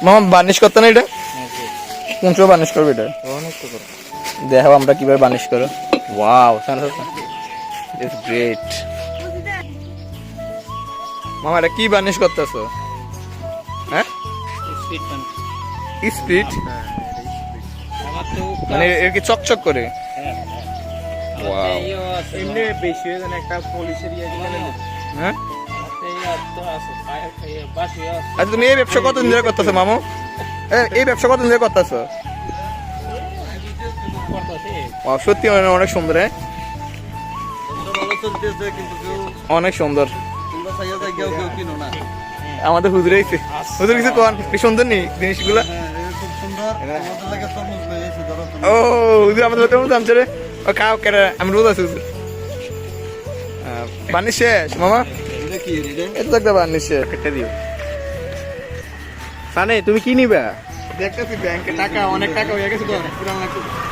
মামা বার্নিশ করতে না এটা? কোন সময় বার্নিশ করবে এটা? দেখো আমরা কিভাবে বার্নিশ করো। Wow, it's great. মামা এটা কি বার্নিশ করতেছো? হ্যাঁ, স্পিড মানে এর কি চকচক করে? ওয়াও, হ্যাঁ। আচ্ছা তুমি এই ব্যবসা কতদিন ধরে করতেছো মামু? এই ব্যবসা কতদিন ধরে করতেছো? সত্যি অনেক সুন্দর। হ্যাঁ, অনেক সুন্দর। আমাদের হুজুর হুজুর কিছু কোন কি সুন্দর নি জিনিসগুলো। ও হুজুর আমাদের জানছে রে। ও খাও কেটে আমি রোজ আছি হুজুর। বার্নিশ শেষ মামা? এটা একটা বার্নিশ শেষ, কেটে দিও। সানে তুমি কি নিবা? দেখতেছি ব্যাংকে টাকা, অনেক টাকা হয়ে গেছে তো।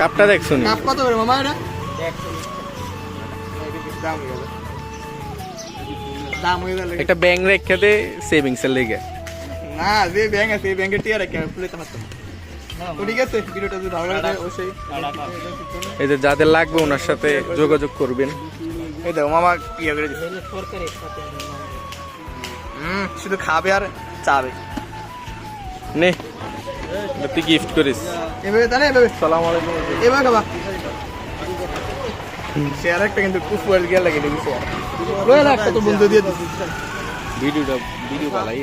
কাপটা দেখছো? কাপ কত করে মামা এটা? দাম হয়ে গেল একটা ব্যাংক রেখে দে সেভিংস এর লেগে। না, যে ব্যাংক আছে এই ব্যাংকের টিয়া রেখে খুলে তো হাতে। তো ঠিক আছে, ভিডিওটা যদি ভালো লাগে অবশ্যই এই যে যাদের লাগবে ওনার সাথে যোগাযোগ করবেন। এই দেখো মামা ইয়ে করে দিচ্ছে। শুধু খাবে আর চাবে। নে তুই গিফট করিস। এভাবে তাহলে এভাবে সালাম আলাইকুম। এভাবে খাবা। শেয়ার একটা কিন্তু খুব ওয়েল গিয়ে লাগে দেখি শেয়ার। তো বন্ধু দিয়ে ভিডিও বালাই